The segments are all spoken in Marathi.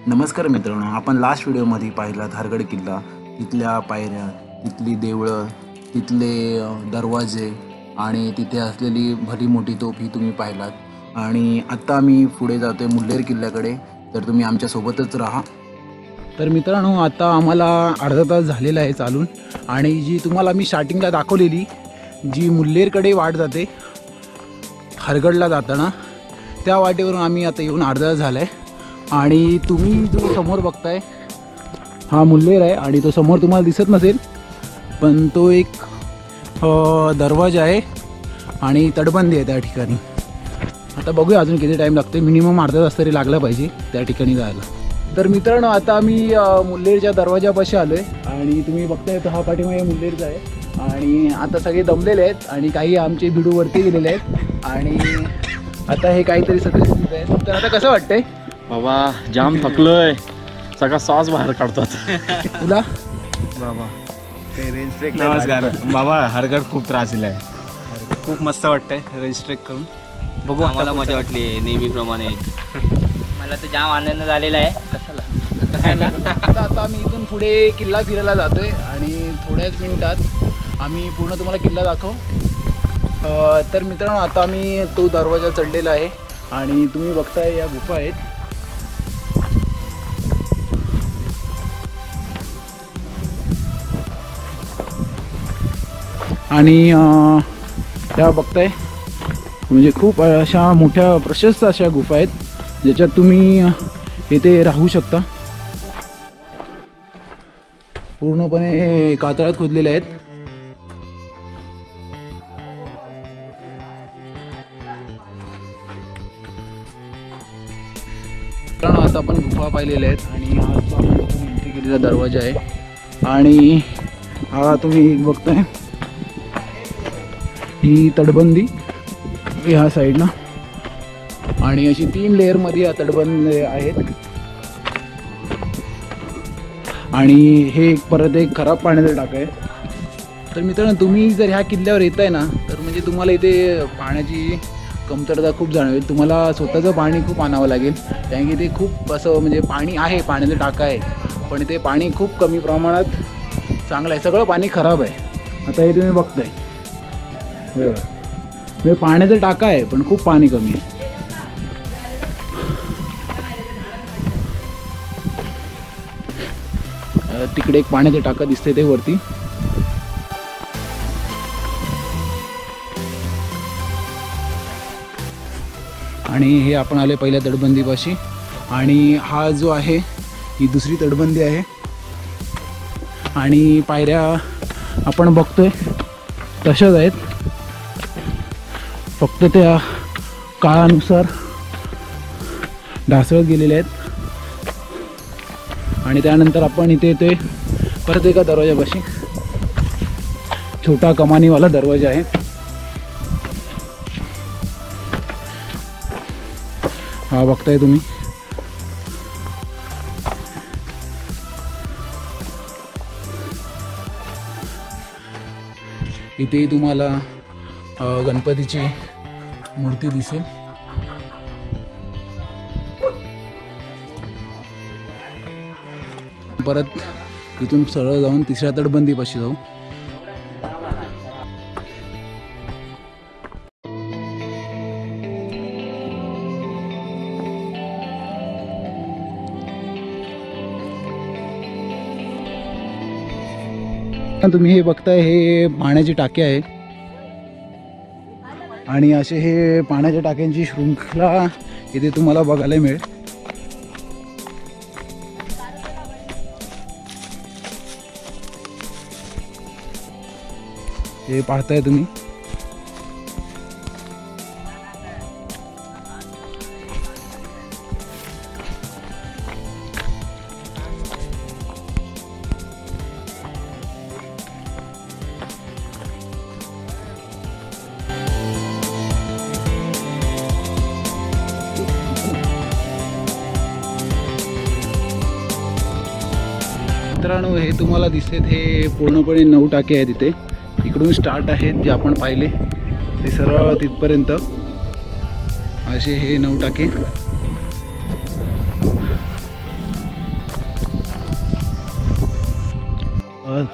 नमस्कार मित्रांनो, आपण लास्ट व्हिडिओमध्ये पाहिला धारगड किल्ला, तिथल्या पायऱ्या, तिथली देवळं, तिथले दरवाजे आणि तिथे असलेली भली मोठी तोफ ही तुम्ही पाहिलात। आणि आत्ता आम्ही पुढे जातोय मुल्हेर किल्ल्याकडे, तर तुम्ही आमच्यासोबतच राहा। तर मित्रांनो, आता आम्हाला अर्धा तास झालेला आहे चालून, आणि जी तुम्हाला मी स्टार्टिंगला दाखवलेली जी मुल्हेरकडे वाट जाते हरगडला जाताना, त्या वाटेवरून आम्ही आता येऊन अर्धा तास झाला आहे। आणि तुम्ही जो समोर बघताय हा मुल्हेर आहे, आणि तो समोर तुम्हाला दिसत नसेल पण तो एक दरवाजा आहे आणि तटबंदी आहे त्या ठिकाणी। आता बघूया अजून किती टाईम लागतो, मिनिमम अर्धा तास तरी लागला पाहिजे त्या ठिकाणी जायला। तर मित्रांनो, आता आम्ही मुल्हेरच्या दरवाजापाशी आलो आहे, आणि तुम्ही बघताय तो हा पाठीमागे मुल्हेरचा आहे। आणि आता सगळे दमलेले आहेत आणि काही आमचे भिडूवरती गेलेले आहेत, आणि आता हे काहीतरी सगळे सुरू आहे। तर आता कसं वाटतंय बाबा? जाम थकलोय, सगळा सॉस बाहेर काढतात तुला बाबा? रेंज ट्रेक नमस्कार बाबा, हरगड खूप त्रास दिलाय, खूप मस्त वाटतंय रेंज ट्रेक करून। बघू, आम्हाला मजा वाटली नेहमीप्रमाणे। मला तर जाम आनंद झालेला आहे। कशाला आता आम्ही इथून पुढे किल्ला फिरायला जातोय, आणि थोड्याच मिनिटात आम्ही पूर्ण तुम्हाला किल्ला दाखवू। तर मित्रांनो, आता आम्ही तो दरवाजा चढलेला आहे, आणि तुम्ही बघताय या गुफा आहेत। आणि त्या बघताय म्हणजे खूप अशा मोठ्या प्रशस्त अशा गुफा आहेत, ज्याच्यात तुम्ही इथे राहू शकता। पूर्णपणे कातळात खोदलेले आहेत। कारण आता आपण गुफा पाहिलेल्या आहेत, आणि हा जो आपण एंट्री केलेला दरवाजा आहे, आणि हा तुम्ही बघताय ही तटबंदी ह्या साईडला, आणि अशी 3 लेअरमध्ये या तटबंदी आहेत। आणि हे परत एक खराब पाण्याचं टाकं आहे। तर मित्रांनो, तुम्ही जर ह्या किल्ल्यावर येताय ना, तर म्हणजे तुम्हाला इथे पाण्याची कमतरता खूप जाणवेल। तुम्हाला स्वतःचं पाणी खूप आणावं लागेल, कारण की ते खूप असं म्हणजे पाणी आहे, पाण्याचं टाकं आहे, पण ते पाणी खूप कमी प्रमाणात चांगलं आहे, सगळं पाणी खराब आहे। आता हे तुम्ही बघताय म्हणजे पाण्याचं टाकं आहे पण खूप पाणी कमी आहे। तिकडे एक पाण्याचं टाकं दिसतंय ते वरती। आणि हे आपण आले पहिल्या तटबंदीपाशी, आणि हा जो आहे ही दुसरी तटबंदी आहे। आणि पायऱ्या आपण बघतोय तशाच आहेत, फक्त त्या काळानुसार ढासळत गेलेल्या आहेत। आणि त्यानंतर आपण इथे येतोय परत एका दरवाजापाशी, छोटा कमानीवाला दरवाजा आहे। हा बघताय तुम्ही, इथे तुम्हाला गणपतीची मूर्ती दिसेल। परत इथून सरळ जाऊन तिसऱ्या तटबंदीपाशी जाऊ। तुम्ही हे बघताय हे पाण्याची टाकी आहे, आणि असे हे पाण्याच्या टाक्यांची शृंखला इथे तुम्हाला बघायला मिळेल। हे पाहताय तुम्ही, मित्रांनो हे तुम्हाला दिसत हे पूर्णपणे 9 टाके आहेत इथे। इकडून स्टार्ट आहेत जे आपण पाहिले ते सरळ तिथपर्यंत असे हे 9 टाके।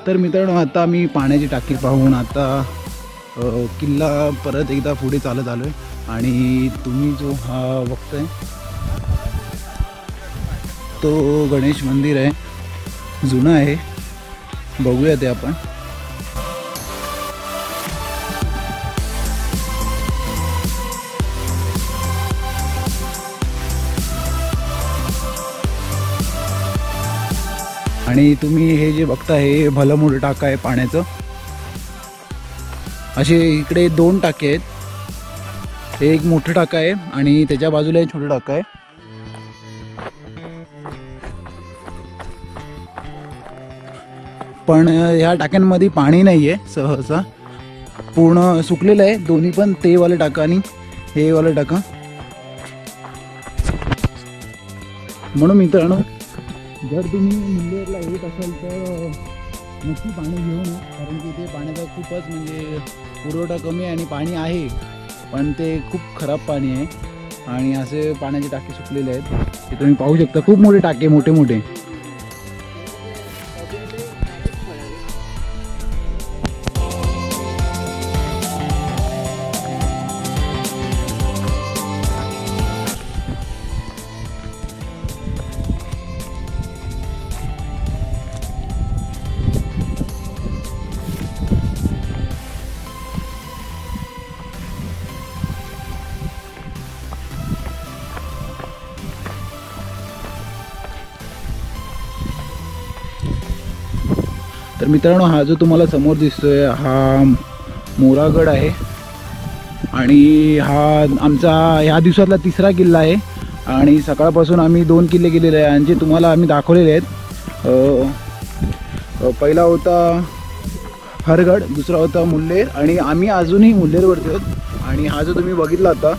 तर मित्रांनो आता मी पाण्याची टाकी पाहून आता किल्ला परत एकदा पुढे चालत आलो आहे आणि तुम्ही जो हा बघताय तो गणेश मंदिर आहे, जुनं आहे, बघूया ते आपण. आणि तुम्ही हे जे बघता हे भलं मोठं टाका आहे पाण्याचं. असे इकडे 2 टाके आहेत, हे एक मोठं टाका आहे आणि त्याच्या बाजूला एक छोटं टाका आहे. पण ह्या टाक्यांमध्ये पाणी नाही आहे, सहसा पूर्ण सुकलेलं आहे दोन्ही पण, ते वाले टाका आणि हे वाले टाका. म्हणून मित्रांनो जर तुम्ही मुंबईला येत असाल तर नक्की पाणी घेऊन या, कारण की ते पाण्याचा खूपच म्हणजे पुरवठा कमी आहे आणि पाणी आहे पण ते खूप खराब पाणी आहे. आणि असे पाण्याचे टाके सुकलेले आहेत, ते तुम्ही पाहू शकता, खूप मोठे टाके, मोठे मोठे. तर मित्रांनो हा जो तुम्हाला समोर दिसतोय हा मोरागड आहे आणि हा आमचा ह्या दिवसातला 3रा किल्ला आहे. आणि सकाळपासून आम्ही 2 किल्ले गेलेले आहे आणि जे तुम्हाला आम्ही दाखवलेले आहेत. पहिला होता हरगड, दुसरा होता मुल्लेर आणि आम्ही अजूनही मुल्लेरवरती आहोत. आणि हा जो तुम्ही बघितला आता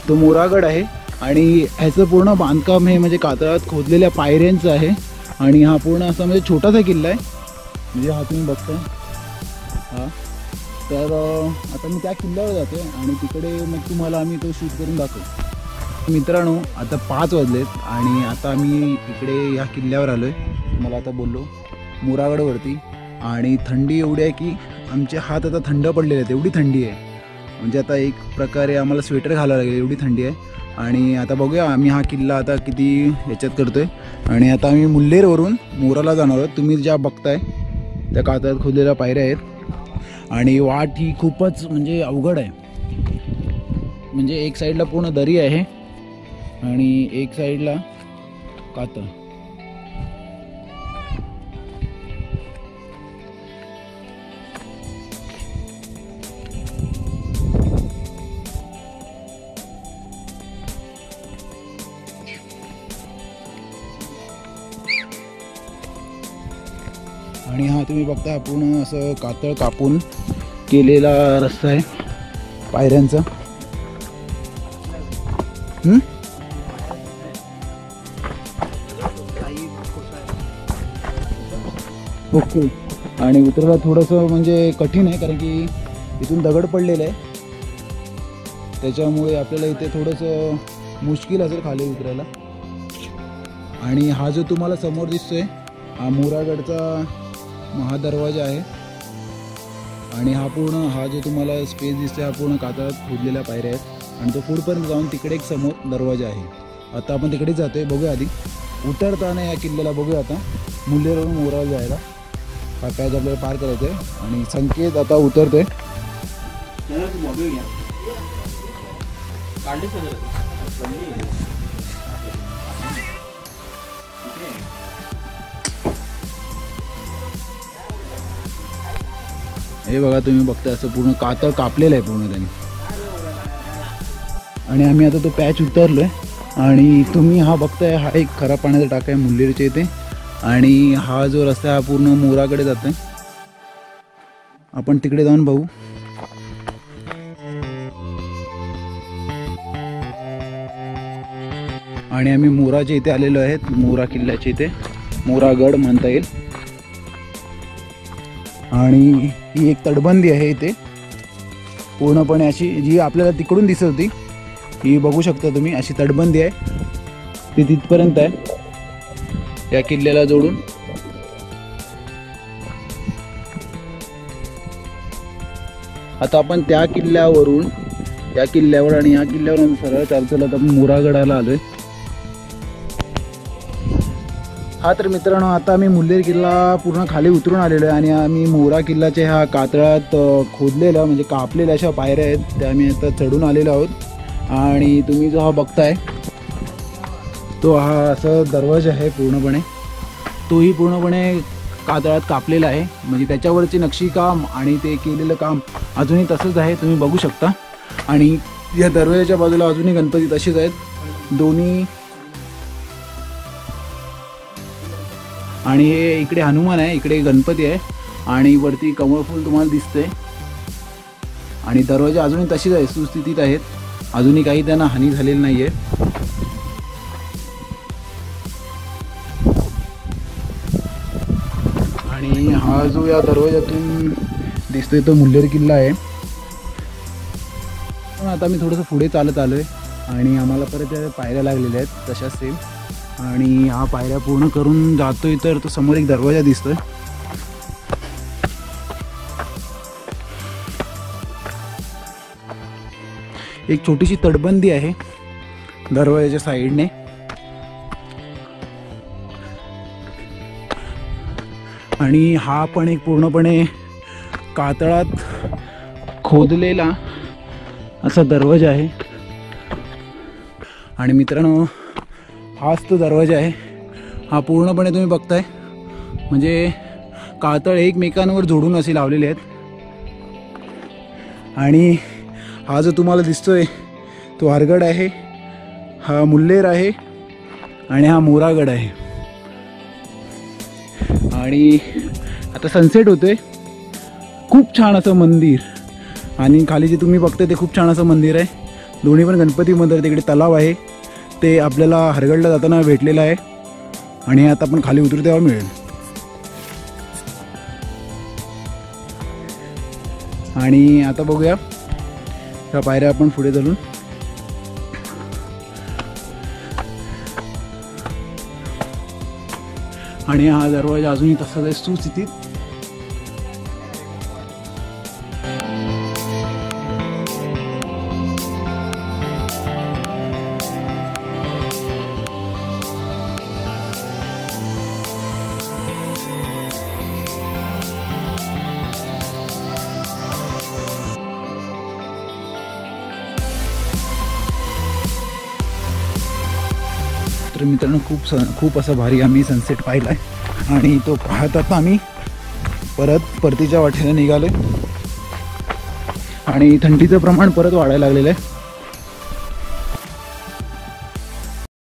तो मोरागड आहे आणि ह्याचं पूर्ण बांधकाम हे म्हणजे कातळात खोदलेल्या पायऱ्यांचं आहे. आणि हा पूर्ण असा म्हणजे छोटासा किल्ला आहे, म्हणजे हा तुम्ही बघताय हा. तर आता मी त्या किल्ल्यावर जातो आणि तिकडे मग तुम्हाला आम्ही तो शूट करून दाखवू. मित्रांनो आता 5 वाजलेत आणि आता आम्ही इकडे या किल्ल्यावर आलो आहे, मला आता बोललो मोरागडवरती. आणि थंडी एवढी आहे की आमचे हात आता थंड पडलेले आहेत, एवढी थंडी आहे. म्हणजे आता एक प्रकारे आम्हाला स्वेटर घालावं लागेल, एवढी थंडी आहे. आणि आता बघूया आम्ही हा किल्ला आता किती ह्याच्यात करतोय. आणि आता आम्ही मुल्लेरवरून मोराला जाणार आहोत. तुम्ही ज्या बघताय त्या कातळात खोदलेल्या पायऱ्या आहेत आणि वाट ही खूपच म्हणजे अवघड आहे. म्हणजे एक साईडला पूर्ण दरी आहे आणि एक साईडला कातळ. आणि हा तुम्ही बघता पूर्ण असं कातळ कापून केलेला रस्ता आहे पायऱ्यांचा. ओके. आणि उतरायला थोडंसं म्हणजे कठीण आहे कारण की इथून दगड पडलेलं आहे, त्याच्यामुळे आपल्याला इथे थोडंसं मुश्किल असेल खाली उतरायला. आणि हा जो तुम्हाला समोर दिसतोय हा मोरागडचा महादरवाजा आहे. आणि हा पूर्ण हा जो तुम्हाला स्पेस दिसतोय हा पूर्ण कातळात खोदलेल्या पायऱ्या आहेत आणि तो पुढपर्यंत जाऊन तिकडे एक समोर दरवाजा आहे. आता आपण तिकडेच जातोय, बघूया आधी उतरताना या किल्ल्याला बघूया. आता मुल्लेरवरून मोराला जायला हा पॅच आपल्याला पार करायचं आहे आणि संकेत आता उतरतोय. हे बघा तुम्ही बघता असं पूर्ण कातळ कापलेलं आहे पूर्ण त्यांनी. आणि आम्ही आता तो पॅच उतरलोय आणि तुम्ही हा बघताय हा एक खरा पाण्याचा टाका आहे मुल्लेरच्या इथे. आणि हा जो रस्ता आहे हा पूर्ण मोराकडे जातोय, आपण तिकडे जाऊन बघू. आणि आम्ही मोराच्या इथे आलेलो आहेत, मोरा किल्ल्याच्या इथे, मोरागड म्हणता येईल. आणि ही एक तटबंदी आहे इथे पूर्णपणे अशी, जी आपल्याला तिकडून दिसत होती ही बघू शकता तुम्ही. अशी तटबंदी आहे ती तिथपर्यंत आहे या किल्ल्याला जोडून. आता आपण त्या किल्ल्यावरून या किल्ल्यावर आणि या किल्ल्यावरून सरळ चालत आपण मोरागडाला आलोय. हा तर मित्रांनो, आता आम्ही मुल्हेर किल्ला पूर्ण खाली उतरून आलेलो आहे आणि आम्ही मोरा किल्ल्याच्या ह्या कातळात खोदलेल्या म्हणजे कापलेल्या अशा पायऱ्या आहेत त्या आम्ही आता चढून आलेलो आहोत. आणि तुम्ही जो हा बघताय तो हा असं दरवाजा आहे पूर्णपणे, तोही पूर्णपणे कातळात कापलेला आहे. म्हणजे त्याच्यावरची नक्षीकाम आणि ते केलेलं काम अजूनही तसंच आहे, तुम्ही बघू शकता. आणि या दरवाजाच्या बाजूला अजूनही गणपती तसेच आहेत दोन्ही. आणि हे इकडे हनुमान आहे, इकडे गणपती आहे आणि वरती कमळफूल तुम्हाला दिसतंय. आणि दरवाजे अजूनही तशीच आहे, सुस्थितीत आहेत, अजूनही काही त्यांना हानी झालेली नाही आहे. आणि हा जो या दरवाजातून दिसतोय तो मुल्हेर किल्ला आहे. पण आता मी थोडंसं पुढे चालत आलो आहे आणि आम्हाला परत त्या पायऱ्या लागलेल्या आहेत तशाच सेम. आणि हा पायऱ्या पूर्ण करून जातोय तर तो समोर एक दरवाजा दिसतोय. एक छोटीशी तटबंदी आहे दरवाजाच्या साईडने. आणि हा पण एक पूर्णपणे कातळात खोदलेला असा दरवाजा आहे. आणि मित्रांनो, हाच तो दरवाजा आहे. हा पूर्णपणे तुम्ही बघताय म्हणजे कातळ एकमेकांवर जोडून असे लावलेले आहेत. आणि हा जो तुम्हाला दिसतोय तो हरगड आहे, हा मुल्हेर आहे आणि हा मोरागड आहे. आणि आता सनसेट होतोय. खूप छान असं मंदिर आणि खाली जे तुम्ही बघताय ते खूप छान असं मंदिर आहे. दोन्ही पण गणपती मंदिर, तिकडे तलाव आहे ते आपल्याला हरगडला जाताना भेटलेलं आहे. आणि आता आपण खाली उतरू तेव्हा मिळेल. आणि आता बघूया ह्या पायऱ्या आपण पुढे चालून. आणि हा दरवाजा अजूनही तसाच आहे सुस्थितीत. तर मित्रांनो, खूप असा भारी आम्ही सनसेट पाहिला आहे. आणि तो पाहत आता आम्ही परतीच्या वाटेला निघालो. आणि थंडीचं प्रमाण परत वाढायला लागलेलं आहे.